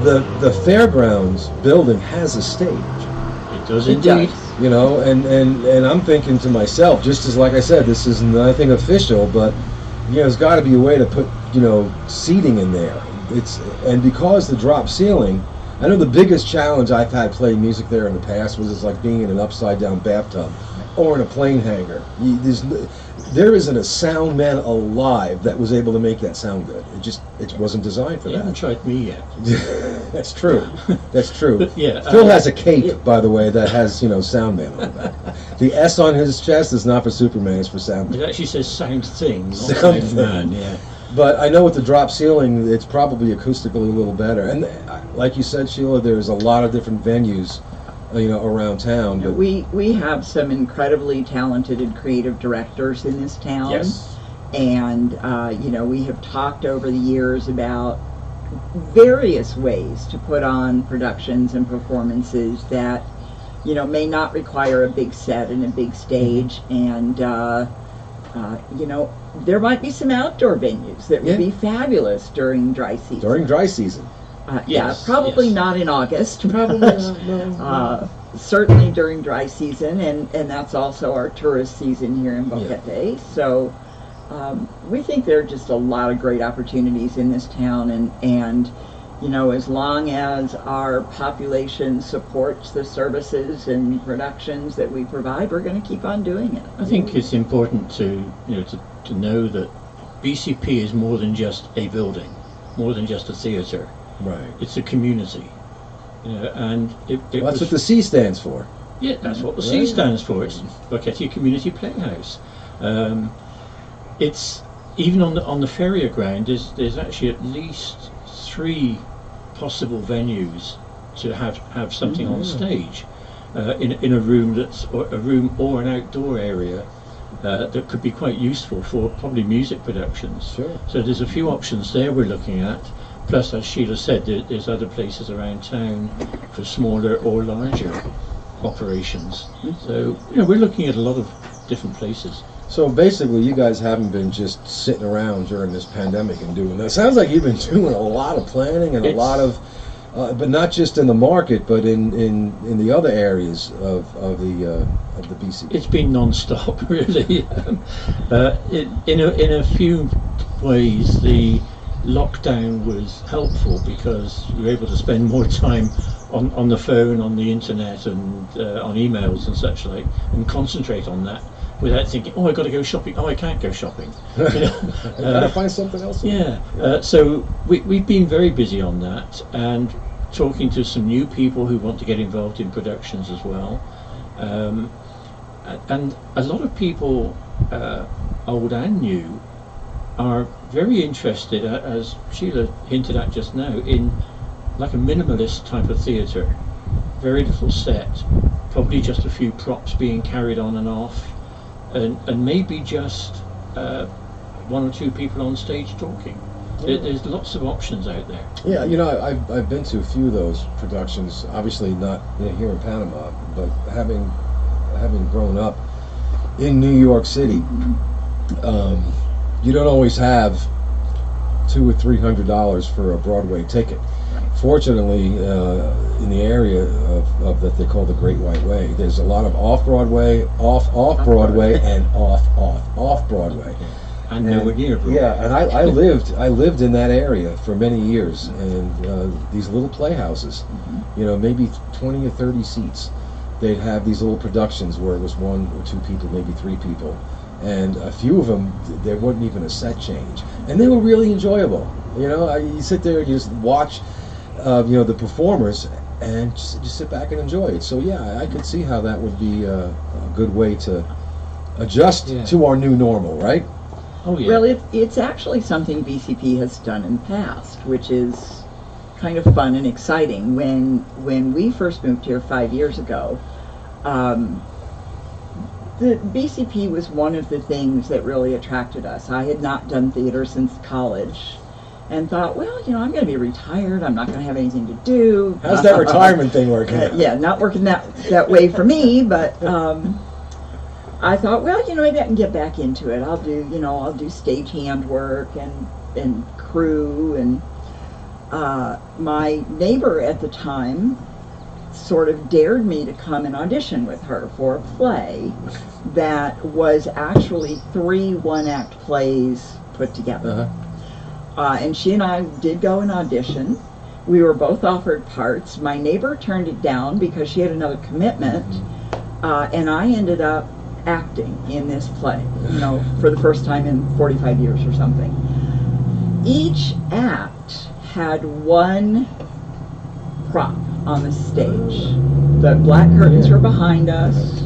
the fairgrounds building has a stage. It does indeed. You know, and I'm thinking to myself, just as like I said, this is nothing official, but there's got to be a way to put, seating in there. And because the drop ceiling, I know the biggest challenge I've had playing music there in the past was it's like being in an upside down bathtub or in a plane hangar. There isn't a sound man alive that was able to make that sound good. It wasn't designed for You haven't that. tried me yet. That's true. That's true. But, yeah, Phil has a cape, by the way, that has, sound man on the back. The S on his chest is not for Superman, it's for sound It man. actually says sound thing, not Sound sound man. thing. Yeah. But I know with the drop ceiling, it's probably acoustically a little better. And like you said, Sheila, there's a lot of different venues, around town. But We have some incredibly talented and creative directors in this town. yes, And, we have talked over the years about various ways to put on productions and performances that, may not require a big set and a big stage. And, there might be some outdoor venues that would Yeah. be fabulous during dry season. during dry season. Yeah, probably yes. not in August. Probably but, not, no. certainly during dry season, and that's also our tourist season here in Boquete. So we think there are just a lot of great opportunities in this town, and as long as our population supports the services and productions that we provide, we're going to keep on doing it. I think it's important to know that BCP is more than just a building, more than just a theatre. Right. It's a community, and it Well, that's was, what the C stands for. yeah, that's what the C Right. stands for. It's Boquete Community Playhouse. It's even on the Ferrier ground. There's actually at least 3 possible venues to have something on stage in a room or an outdoor area that could be quite useful for probably music productions. Sure. So there's a few options there we're looking at. Plus, as Sheila said, there's other places around town for smaller or larger operations. So we're looking at a lot of different places. So basically, you guys haven't been just sitting around during this pandemic and doing that. It sounds like you've been doing a lot of planning and a lot of, but not just in the market, but in the other areas of the BC. It's been non-stop, really. In a few ways, the lockdown was helpful because we were able to spend more time on the phone, on the internet, and on emails and such like, and concentrate on that without thinking, oh, I got to go shopping. Oh, I can't go shopping. I gotta find something else. Yeah. So we've been very busy on that and talking to some new people who want to get involved in productions as well. And a lot of people, old and new, are very interested, as Sheila hinted at just now, in like a minimalist type of theatre. Very little set, probably just a few props being carried on and off, and maybe just 1 or 2 people on stage talking. There's lots of options out there. Yeah, I've been to a few of those productions. Obviously not here in Panama, but having grown up in New York City, you don't always have $200 or $300 for a Broadway ticket. Fortunately, in the area of that they call the Great White Way, there's a lot of off-Broadway, off-Broadway, and off-Broadway. And nowhere near Broadway. Yeah, and I lived in that area for many years, and these little playhouses, maybe 20 or 30 seats. They'd have these little productions where it was 1 or 2 people, maybe 3 people, and a few of them there wasn't even a set change, and they were really enjoyable. You sit there and you just watch, the performers, and just sit back and enjoy it. So yeah, I could see how that would be a good way to adjust to our new normal, right? Oh yeah. Well, it's actually something BCP has done in the past, which is kind of fun and exciting. When we first moved here 5 years ago, the BCP was one of the things that really attracted us. I had not done theater since college, and thought, well, I'm going to be retired. I'm not going to have anything to do. How's that retirement thing working? Yeah, not working that way for me, but I thought, well, maybe I can get back into it. I'll do stagehand work and crew, and my neighbor at the time sort of dared me to come and audition with her for a play that was actually 3 one-act plays put together. And she and I did go and audition. We were both offered parts. My neighbor turned it down because she had another commitment, and I ended up acting in this play, you know, for the first time in 45 years or something. Each act had one prop on the stage. The black curtains were behind us.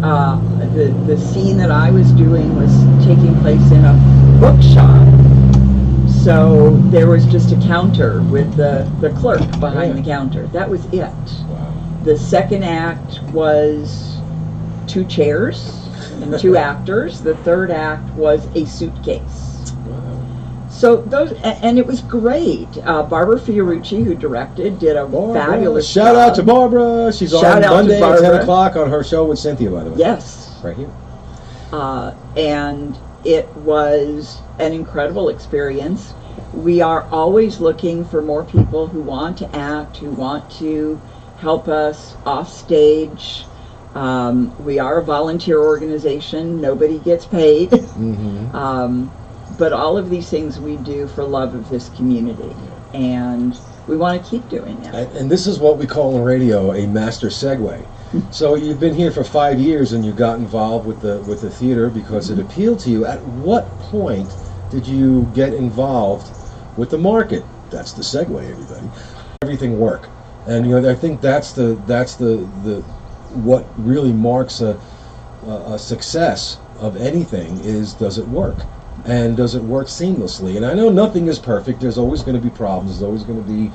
The scene that I was doing was taking place in a bookshop. So there was just a counter with the clerk behind the counter. That was it. Wow. The second act was 2 chairs and 2 actors. The third act was a suitcase. Wow. So those, and it was great. Barbara Fiorucci, who directed, did a fabulous Shout job. out to Barbara. She's Shout on out to Monday at 10 Barbara. o'clock on her show with Cynthia, by the way. Yes. Right here. And it was an incredible experience. We are always looking for more people who want to act, who want to help us off stage. We are a volunteer organization. Nobody gets paid. But all of these things we do for love of this community. And we want to keep doing that. And this is what we call in radio a master segue. So you've been here for 5 years and you got involved with the theater because it appealed to you. At what point did you get involved with the market? That's the segue, everybody. Everything work, and you know I think that's the what really marks a success of anything is, does it work, and does it work seamlessly? And I know nothing is perfect. There's always going to be problems. There's always going to be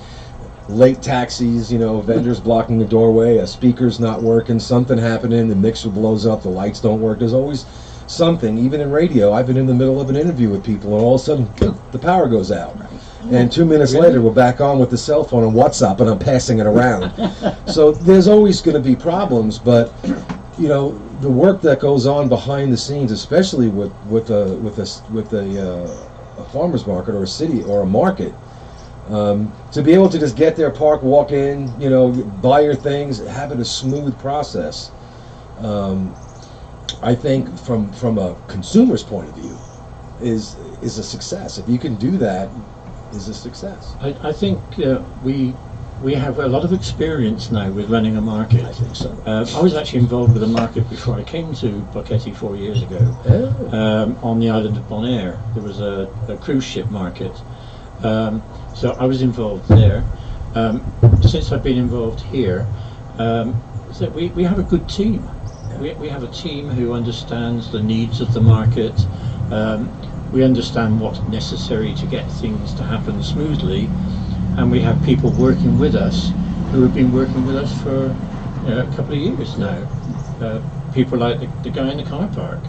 late taxis, you know, vendors blocking the doorway, a speaker's not working, something happening, the mixer blows up, the lights don't work. There's always something. Even in radio, I've been in the middle of an interview with people and all of a sudden the power goes out. And 2 minutes later we're back on with the cell phone and WhatsApp and I'm passing it around. So there's always going to be problems, but you know, the work that goes on behind the scenes, especially with a farmer's market or a city or a market, to be able to just get there, park, walk in, you know, buy your things, have it a smooth process. I think from a consumer's point of view, is a success. If you can do that, is a success. I think we have a lot of experience now with running a market. I think so. I was actually involved with a market before I came to Boquete 4 years ago. On the island of Bonaire. There was a cruise ship market. So I was involved there. Since I've been involved here, so we have a good team. We have a team who understands the needs of the market. We understand what's necessary to get things to happen smoothly, and we have people working with us who have been working with us for a couple of years now. People like the guy in the car park.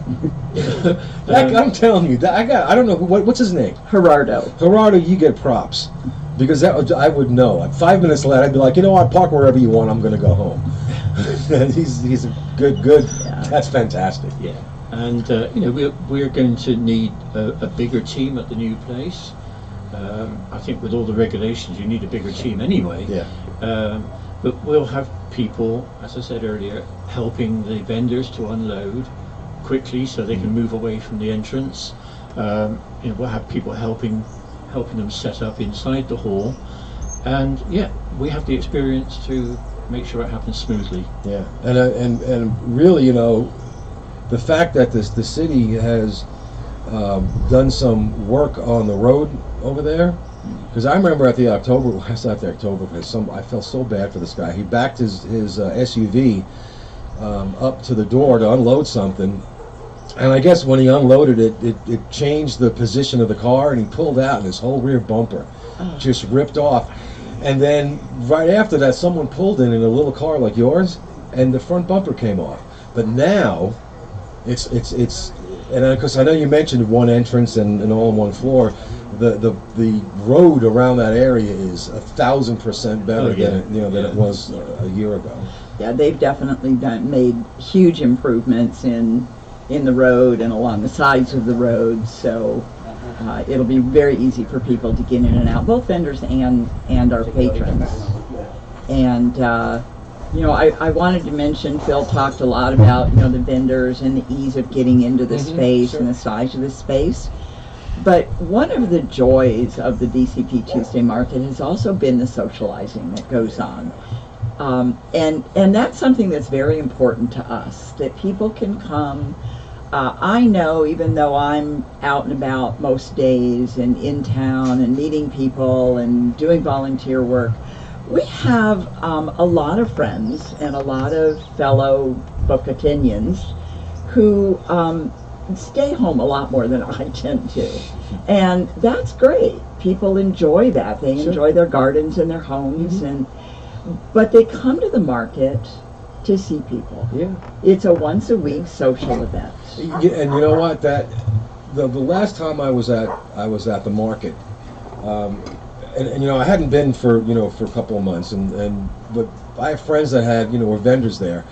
I'm telling you, that I don't know what's his name. Gerardo, you get props, because I would know. At 5 minutes later, I'd be like, you know what, park wherever you want. I'm going to go home. he's a good. Yeah. That's fantastic. Yeah, and you know, we're going to need a bigger team at the new place. I think with all the regulations, you need a bigger team anyway. Yeah. But we'll have people, as I said earlier, helping the vendors to unload quickly so they can move away from the entrance. You know, we'll have people helping them set up inside the hall, and yeah, we have the experience to make sure it happens smoothly. Yeah, and really, you know, the fact that the city has done some work on the road over there. Because I remember at the Oktoberfest, I felt so bad for this guy. He backed his SUV up to the door to unload something, and I guess when he unloaded it changed the position of the car, and he pulled out, and his whole rear bumper just ripped off. And then right after that, someone pulled in a little car like yours, and the front bumper came off. But now, it's and because I know you mentioned one entrance and all on one floor. The road around that area is 1,000% better than it was a year ago. Yeah, they've definitely made huge improvements in the road and along the sides of the road. So it'll be very easy for people to get in and out, both vendors and our patrons. And you know, I wanted to mention, Phil talked a lot about, you know, the vendors and the ease of getting into the space and the size of the space. But one of the joys of the BCP Tuesday Market has also been the socializing that goes on. And that's something that's very important to us, that people can come. I know, even though I'm out and about most days and in town and meeting people and doing volunteer work, we have a lot of friends and a lot of fellow Boqueteñans who stay home a lot more than I tend to. And that's great. People enjoy that. They enjoy their gardens and their homes, but they come to the market to see people. Yeah. It's a once a week social event. Yeah, and you know what? That the last time I was at the market, and you know, I hadn't been for a couple of months, but I have friends that had were vendors there,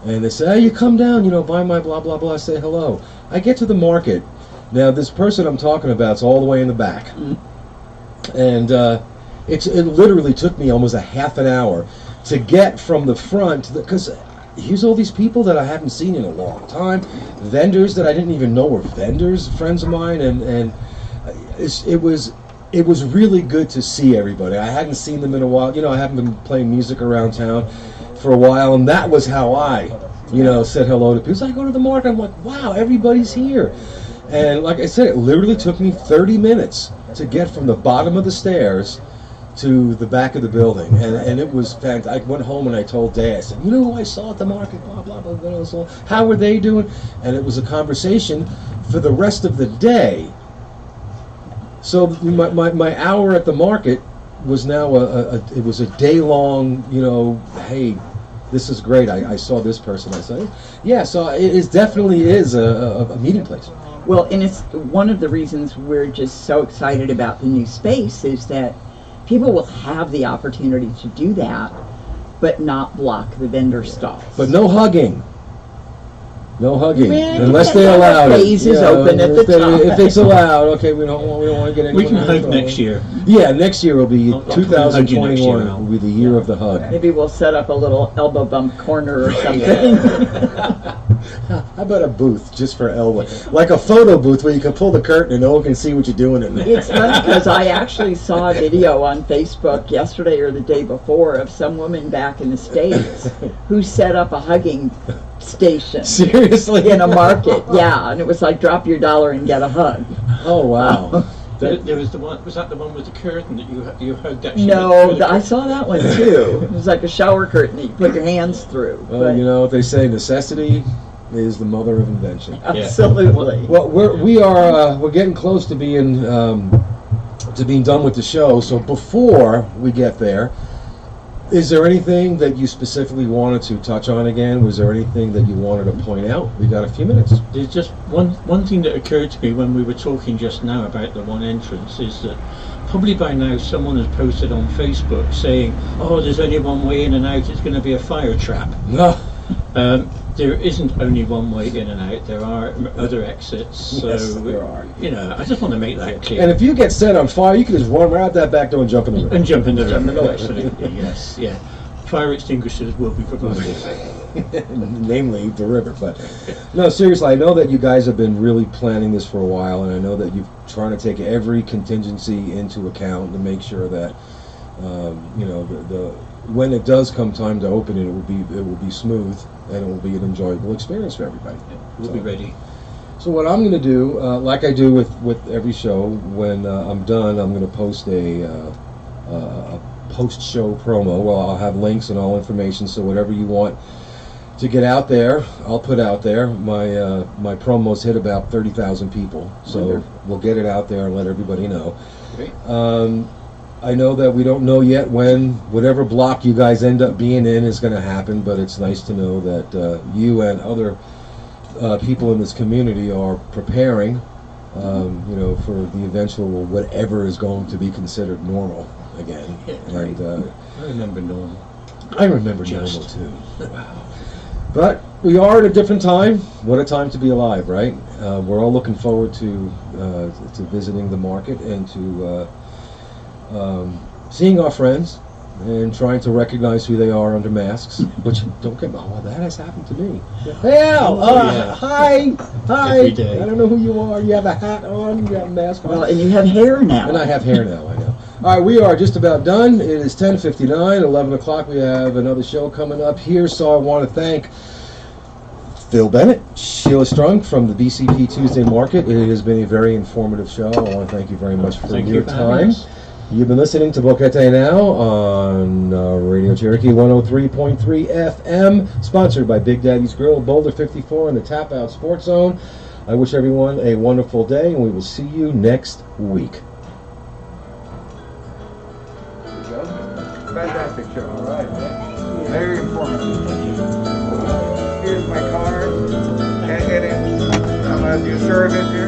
and they say, hey, you come down, buy my blah blah blah, say hello. I get to the market. Now this person I'm talking about is all the way in the back, and it literally took me almost a half an hour to get from the front, because here's all these people that I haven't seen in a long time, vendors that I didn't even know were vendors, friends of mine, and it was really good to see everybody. I hadn't seen them in a while. I haven't been playing music around town for a while, and that was how I said hello to people. So I go to the market, I'm like, wow, everybody's here. And like I said, it literally took me 30 minutes to get from the bottom of the stairs to the back of the building, and it was fantastic. I went home and I told Dad, I said, you know who I saw at the market, blah, blah, blah, blah, blah, how were they doing? And it was a conversation for the rest of the day. So my hour at the market was now it was a day-long, hey, this is great, I saw this person. I said, yeah, so it definitely is a meeting place. Well, and it's one of the reasons we're just so excited about the new space is that people will have the opportunity to do that, but not block the vendor stalls. But no hugging. No hugging, Man, unless they allow it. Phase is open at the top. If it's allowed, okay. We don't want to get anyone. We can hug next year. Yeah, next year will be I'll hug you next year, 2021. Al. Will be the year of the hug. Maybe we'll set up a little elbow bump corner or something. How about a booth just for elbow, like a photo booth where you can pull the curtain and no one can see what you're doing in there. It's funny because I actually saw a video on Facebook yesterday or the day before of some woman back in the States who set up a hugging station. Seriously? In a market, yeah, and it was like drop your dollar and get a hug. Oh wow. There was the one. Was that the one with the curtain that you hugged? Actually, No, I saw that one too. It was like a shower curtain that you put your hands through. Well, you know what they say: necessity is the mother of invention. Absolutely. Well, we're getting close to being done with the show. So before we get there, is there anything that you specifically wanted to touch on again? Was there anything that you wanted to point out? We got a few minutes. There's just one thing that occurred to me when we were talking just now about the one entrance is that probably by now someone has posted on Facebook saying, "Oh, there's only one way in and out. It's going to be a fire trap." No. There isn't only one way in and out. There are other exits. So, Yes, there are. I just want to make that clear. And if you get set on fire, you can just run right out that back door and jump in the river. And jump in the river, absolutely, yes, yeah. Fire extinguishers will be provided. Namely the river. But no, seriously, I know that you guys have been really planning this for a while, and I know that you're trying to take every contingency into account to make sure that when it does come time to open it, it will be smooth and it will be an enjoyable experience for everybody. We'll be ready. So what I'm going to do, like I do with every show, when I'm done, I'm going to post a post-show promo. Well, I'll have links and all information, so whatever you want to get out there, I'll put out there. My promos hit about 30,000 people, so we'll get it out there and let everybody know. Great. I know that we don't know yet when whatever block you guys end up being in is going to happen, but it's nice to know that you and other people in this community are preparing, for the eventual whatever is going to be considered normal again. Yeah, And I remember normal. I remember normal too. Wow. But we are at a different time. What a time to be alive, right? We're all looking forward to visiting the market and to seeing our friends and trying to recognize who they are under masks, which don't get me wrong, that has happened to me. Hey Al, Yeah. hi. Every day. I don't know who you are. You have a hat on, you have a mask on. Well, and you have hair now. And I have hair now, I know. All right, we are just about done. It is 10:59, 11 o'clock. We have another show coming up here, so I want to thank Phil Bennett, Sheila Strunk from the BCP Tuesday Market. It has been a very informative show. I want to thank you very much for Thank your you for having time. us. You've been listening to Boquete Now on Radio Cherokee 103.3 FM, sponsored by Big Daddy's Grill, Boulder 54 in the Tap Out Sports Zone. I wish everyone a wonderful day, and we will see you next week. Fantastic show. All right, man. Very informative. Here's my card. Can't get in. I'm gonna do service here.